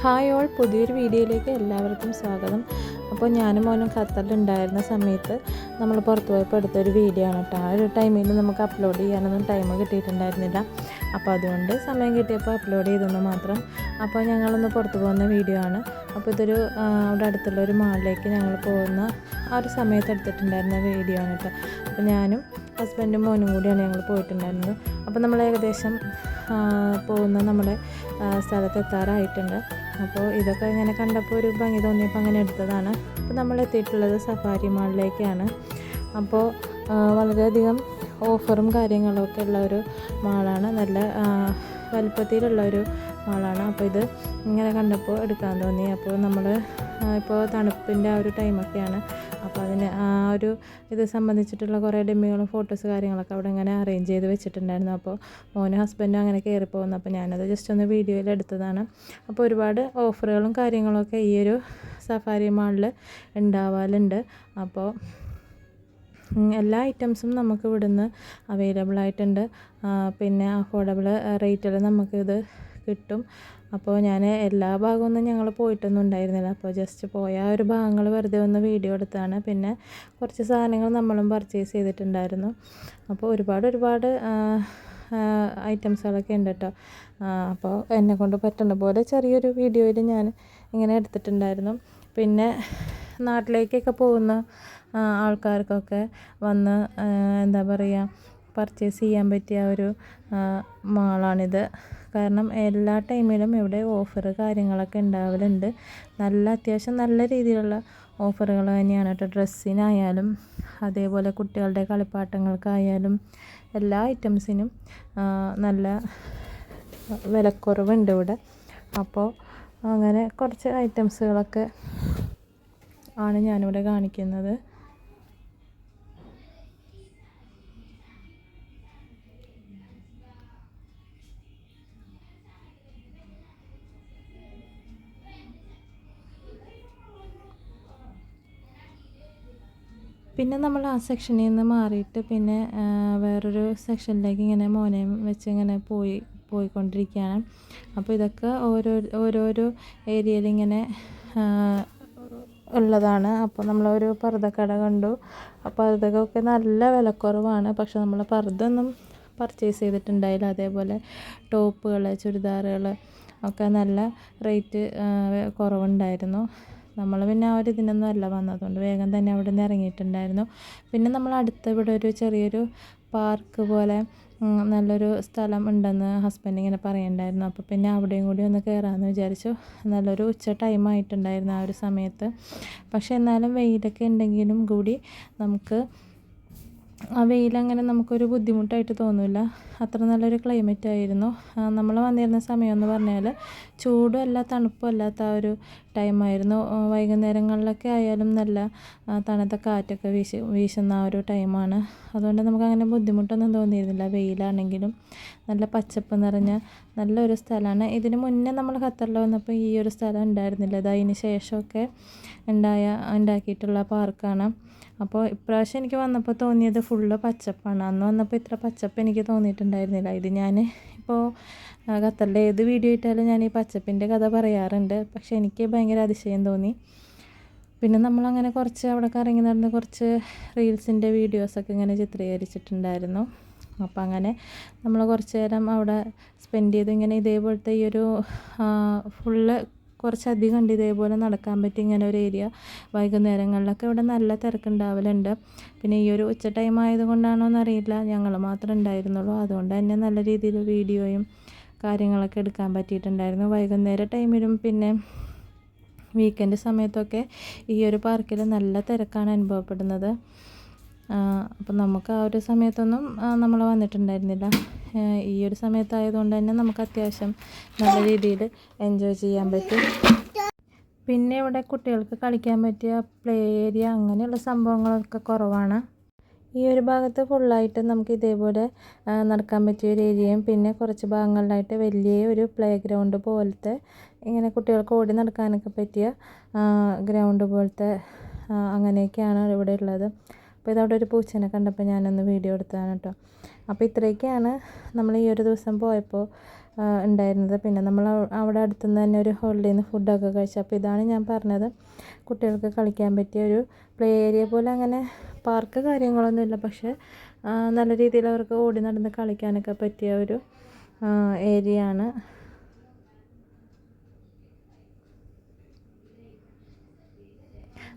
Hi all, പുതിയൊരു വീഡിയോയിലേക്ക് എല്ലാവർക്കും സ്വാഗതം. അപ്പോൾ ഞാനും മോനും ഖത്തറിലുണ്ടായിരുന്ന സമയത്ത് നമ്മൾ പുറത്ത് പോയപ്പോൾ എടുത്തൊരു വീഡിയോ ആണ് കേട്ടോ. ആ ഒരു ടൈമിൽ നമുക്ക് അപ്ലോഡ് ചെയ്യാനൊന്നും ടൈം കിട്ടിയിട്ടുണ്ടായിരുന്നില്ല. അപ്പോൾ അതുകൊണ്ട് സമയം കിട്ടിയപ്പോൾ അപ്ലോഡ് ചെയ്തെന്ന് മാത്രം. അപ്പോൾ ഞങ്ങളൊന്ന് പുറത്ത് പോകുന്ന വീഡിയോ ആണ്. അപ്പോൾ ഇതൊരു അവിടെ അടുത്തുള്ള ഒരു മാളിലേക്ക് ഞങ്ങൾ പോകുന്ന ആ ഒരു സമയത്ത് എടുത്തിട്ടുണ്ടായിരുന്ന വീഡിയോ ആണ് കേട്ടോ. അപ്പോൾ ഞാനും ഹസ്ബൻഡും മോനും കൂടിയാണ് ഞങ്ങൾ പോയിട്ടുണ്ടായിരുന്നത്. അപ്പോൾ നമ്മൾ ഏകദേശം പോകുന്ന നമ്മുടെ സ്ഥലത്ത് എത്താറായിട്ടുണ്ട്. അപ്പോൾ ഇതൊക്കെ ഇങ്ങനെ കണ്ടപ്പോൾ ഒരു ഭംഗി തോന്നിയപ്പോൾ അങ്ങനെ എടുത്തതാണ്. അപ്പോൾ നമ്മൾ എത്തിയിട്ടുള്ളത് സഫാരി മാളിലേക്കാണ്. അപ്പോൾ വളരെയധികം ഓഫറും കാര്യങ്ങളൊക്കെ ഉള്ള ഒരു മാളാണ്. നല്ല വലുപ്പത്തിലുള്ള ഒരു മാളാണ്. അപ്പോൾ ഇത് ഇങ്ങനെ കണ്ടപ്പോൾ എടുക്കാൻ തോന്നി. അപ്പോൾ നമ്മൾ ഇപ്പോൾ തണുപ്പിൻ്റെ ആ ഒരു ടൈമൊക്കെയാണ്. അപ്പോൾ അതിന് ആ ഒരു ഇത് സംബന്ധിച്ചിട്ടുള്ള കുറേ ഡെമ്മികളും ഫോട്ടോസ് കാര്യങ്ങളൊക്കെ അവിടെ ഇങ്ങനെ അറേഞ്ച് ചെയ്ത് വെച്ചിട്ടുണ്ടായിരുന്നു. അപ്പോൾ മോനും ഹസ്ബൻഡും അങ്ങനെ കയറി പോകുന്നു. അപ്പോൾ ഞാനത് ജസ്റ്റ് ഒന്ന് വീഡിയോയിൽ എടുത്തതാണ്. അപ്പോൾ ഒരുപാട് ഓഫറുകളും കാര്യങ്ങളൊക്കെ ഈ ഒരു സഫാരി മാളിൽ ഉണ്ടാവാറുണ്ട്. അപ്പോൾ എല്ലാ ഐറ്റംസും നമുക്ക് ഇവിടുന്ന് അവൈലബിൾ ആയിട്ടുണ്ട്. പിന്നെ അഫോർഡബിൾ റേറ്റിൽ നമുക്കിത് കിട്ടും. അപ്പോൾ ഞാൻ എല്ലാ ഭാഗമൊന്നും ഞങ്ങൾ പോയിട്ടൊന്നും ഉണ്ടായിരുന്നില്ല. അപ്പോൾ ജസ്റ്റ് പോയ ഒരു ഭാഗങ്ങൾ വെറുതെ ഒന്ന് വീഡിയോ എടുത്താണ്. പിന്നെ കുറച്ച് സാധനങ്ങൾ നമ്മളും പർച്ചേസ് ചെയ്തിട്ടുണ്ടായിരുന്നു. അപ്പോൾ ഒരുപാട് ഐറ്റംസുകളൊക്കെ ഉണ്ട് കേട്ടോ. അപ്പോൾ എന്നെക്കൊണ്ട് പറ്റുന്ന പോലെ ചെറിയൊരു വീഡിയോയിൽ ഞാൻ ഇങ്ങനെ എടുത്തിട്ടുണ്ടായിരുന്നു. പിന്നെ നാട്ടിലേക്കൊക്കെ പോകുന്ന ആൾക്കാർക്കൊക്കെ വന്ന് എന്താ പറയുക, പർച്ചേസ് ചെയ്യാൻ പറ്റിയ ഒരു മാളാണിത്. കാരണം എല്ലാ ടൈമിലും ഇവിടെ ഓഫർ കാര്യങ്ങളൊക്കെ ഉണ്ടാവലുണ്ട്. അത്യാവശ്യം നല്ല രീതിയിലുള്ള ഓഫറുകൾ തന്നെയാണ് കേട്ടോ. ഡ്രസ്സിനായാലും അതേപോലെ കുട്ടികളുടെ കളിപ്പാട്ടങ്ങൾക്കായാലും എല്ലാ ഐറ്റംസിനും നല്ല വിലക്കുറവുണ്ട് ഇവിടെ. അപ്പോൾ അങ്ങനെ കുറച്ച് ഐറ്റംസുകളൊക്കെ ആണ് ഞാനിവിടെ കാണിക്കുന്നത്. പിന്നെ നമ്മൾ ആ സെക്ഷനിൽ നിന്ന് മാറിയിട്ട് പിന്നെ വേറൊരു സെക്ഷനിലേക്ക് ഇങ്ങനെ മോനെയും വെച്ച് ഇങ്ങനെ പോയിക്കൊണ്ടിരിക്കുകയാണ്. അപ്പോൾ ഇതൊക്കെ ഓരോരോ ഏരിയയിൽ ഇങ്ങനെ ഉള്ളതാണ്. അപ്പോൾ നമ്മളൊരു പർദ്ദക്കട കണ്ടു. അപ്പോൾ പർദ്ദക്കൊക്കെ നല്ല വിലക്കുറവാണ്. പക്ഷെ നമ്മൾ പർദ്ദൊന്നും പർച്ചേസ് ചെയ്തിട്ടുണ്ടായില്ല. അതേപോലെ ടോപ്പുകൾ, ചുരിദാറുകൾ ഒക്കെ നല്ല റേറ്റ് കുറവുണ്ടായിരുന്നു. നമ്മൾ പിന്നെ ആ ഒരു ഇതിനൊന്നും അല്ല വന്നതുകൊണ്ട് വേഗം തന്നെ അവിടെ നിന്ന് ഇറങ്ങിയിട്ടുണ്ടായിരുന്നു. പിന്നെ നമ്മൾ ഇവിടെ ഒരു ചെറിയൊരു പാർക്ക് പോലെ നല്ലൊരു സ്ഥലം ഉണ്ടെന്ന് ഹസ്ബൻഡ് ഇങ്ങനെ പറയുന്നുണ്ടായിരുന്നു. അപ്പോൾ പിന്നെ അവിടെയും കൂടി ഒന്ന് കയറാമെന്ന് വിചാരിച്ചു. നല്ലൊരു ഉച്ച ടൈം ആയിട്ടുണ്ടായിരുന്നു ആ ഒരു സമയത്ത്. പക്ഷേ എന്നാലും വെയിലൊക്കെ ഉണ്ടെങ്കിലും കൂടി നമുക്ക് ആ വെയിലങ്ങനെ നമുക്കൊരു ബുദ്ധിമുട്ടായിട്ട് തോന്നില്ല. അത്ര നല്ലൊരു ക്ലൈമറ്റ് ആയിരുന്നു. നമ്മൾ വന്നിരുന്ന സമയം എന്ന് പറഞ്ഞാൽ ചൂടും അല്ല തണുപ്പും അല്ലാത്ത ആ ഒരു ടൈമായിരുന്നു. വൈകുന്നേരങ്ങളിലൊക്കെ ആയാലും നല്ല തണുത്ത കാറ്റൊക്കെ വീശുന്ന ആ ഒരു ടൈമാണ്. അതുകൊണ്ട് നമുക്കങ്ങനെ ബുദ്ധിമുട്ടൊന്നും തോന്നിയിരുന്നില്ല. വെയിലാണെങ്കിലും നല്ല പച്ചപ്പ് നിറഞ്ഞ നല്ലൊരു സ്ഥലമാണ്. ഇതിന് മുന്നേ നമ്മൾ ഖത്തറിൽ വന്നപ്പോൾ ഈ ഒരു സ്ഥലം ഉണ്ടായിരുന്നില്ല. അതിന് ശേഷമൊക്കെ ഉണ്ടാക്കിയിട്ടുള്ള പാർക്കാണ്. അപ്പോൾ ഇപ്രാവശ്യം എനിക്ക് വന്നപ്പോൾ തോന്നിയത് ഫുള്ള് പച്ചപ്പാണ്. അന്ന് വന്നപ്പോൾ ഇത്ര പച്ചപ്പ് എനിക്ക് തോന്നിയിട്ടുണ്ടായിരുന്നില്ല. ഇത് ഞാൻ ഇപ്പോൾ ഖത്തറിലെ ഏത് വീഡിയോ ഇട്ടാലും ഞാൻ ഈ പച്ചപ്പിൻ്റെ കഥ പറയാറുണ്ട്. പക്ഷേ എനിക്ക് ഭയങ്കര അതിശയം തോന്നി. പിന്നെ നമ്മളങ്ങനെ കുറച്ച് അവിടെ കറങ്ങി നടന്ന് കുറച്ച് റീൽസിൻ്റെ വീഡിയോസൊക്കെ ഇങ്ങനെ ചിത്രീകരിച്ചിട്ടുണ്ടായിരുന്നു. അപ്പോൾ അങ്ങനെ നമ്മൾ കുറച്ച് നേരം അവിടെ സ്പെൻഡ് ചെയ്ത് ഇങ്ങനെ ഇതേപോലത്തെ ഈ ഒരു ഫുള്ള് കുറച്ചധികം ഉണ്ട് ഇതേപോലെ നടക്കാൻ പറ്റി ഇങ്ങനെ ഒരു ഏരിയ. വൈകുന്നേരങ്ങളിലൊക്കെ ഇവിടെ നല്ല തിരക്കുണ്ടാവലുണ്ട്. പിന്നെ ഈ ഒരു ഉച്ച ടൈം ആയതുകൊണ്ടാണോ എന്നറിയില്ല, ഞങ്ങൾ മാത്രമേ ഉണ്ടായിരുന്നുള്ളൂ. അതുകൊണ്ട് തന്നെ നല്ല രീതിയിൽ വീഡിയോയും കാര്യങ്ങളൊക്കെ എടുക്കാൻ പറ്റിയിട്ടുണ്ടായിരുന്നു. വൈകുന്നേര ടൈമിലും പിന്നെ വീക്കെൻഡ് സമയത്തൊക്കെ ഈ ഒരു പാർക്കിൽ നല്ല തിരക്കാണ് അനുഭവപ്പെടുന്നത്. അപ്പം നമുക്ക് ആ ഒരു സമയത്തൊന്നും നമ്മൾ വന്നിട്ടുണ്ടായിരുന്നില്ല. ഈ ഒരു സമയത്തായതുകൊണ്ട് തന്നെ നമുക്ക് അത്യാവശ്യം നല്ല രീതിയിൽ എൻജോയ് ചെയ്യാൻ പറ്റും. പിന്നെ ഇവിടെ കുട്ടികൾക്ക് കളിക്കാൻ പറ്റിയ പ്ലേ ഏരിയ അങ്ങനെയുള്ള സംഭവങ്ങളൊക്കെ കുറവാണ്. ഈ ഒരു ഭാഗത്ത് ഫുള്ളായിട്ട് നമുക്ക് ഇതേപോലെ നടക്കാൻ പറ്റിയ ഒരു ഏരിയയും പിന്നെ കുറച്ച് ഭാഗങ്ങളിലായിട്ട് വലിയ ഒരു പ്ലേ ഗ്രൗണ്ട് പോലത്തെ ഇങ്ങനെ കുട്ടികൾക്ക് ഓടി നടക്കാനൊക്കെ പറ്റിയ ഗ്രൗണ്ട് പോലത്തെ അങ്ങനെയൊക്കെയാണ് ഇവിടെ ഉള്ളത്. അപ്പോൾ ഇതവിടെ ഒരു പൂച്ചേനെ കണ്ടപ്പോൾ ഞാനൊന്ന് വീഡിയോ എടുത്തതാണ് കേട്ടോ. അപ്പോൾ ഇത്രയൊക്കെയാണ് നമ്മൾ ഈ ഒരു ദിവസം പോയപ്പോൾ ഉണ്ടായിരുന്നത്. പിന്നെ നമ്മൾ അവിടെ അടുത്തുനിന്ന് തന്നെ ഒരു ഹോളിഡേയിൽ നിന്ന് ഫുഡൊക്കെ കഴിച്ചു. അപ്പോൾ ഇതാണ് ഞാൻ പറഞ്ഞത്, കുട്ടികൾക്ക് കളിക്കാൻ പറ്റിയ ഒരു പ്ലേ ഏരിയ പോലെ. അങ്ങനെ പാർക്ക് കാര്യങ്ങളൊന്നുമില്ല, പക്ഷേ നല്ല രീതിയിൽ അവർക്ക് ഓടി നടന്ന് കളിക്കാനൊക്കെ പറ്റിയ ഒരു ഏരിയ ആണ്.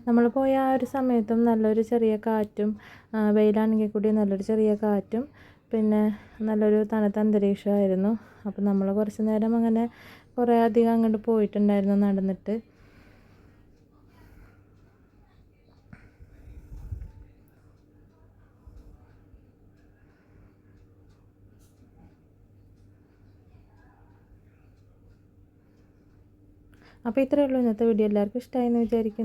നമ്മൾ പോയ ആ ഒരു സമയത്തും നല്ലൊരു ചെറിയ കാറ്റും, വെയിലാണെങ്കിൽ കൂടി നല്ലൊരു ചെറിയ കാറ്റും പിന്നെ നല്ലൊരു തണുത്ത അന്തരീക്ഷമായിരുന്നു. അപ്പോൾ നമ്മൾ കുറച്ച് നേരം അങ്ങനെ കുറേ അധികം അങ്ങോട്ട് പോയിട്ടുണ്ടായിരുന്നു നടന്നിട്ട്. അപ്പോൾ ഇത്രയേ ഉള്ളൂ ഇന്നത്തെ വീഡിയോ. എല്ലാവർക്കും ഇഷ്ടമായി എന്ന് വിചാരിക്കുന്നു.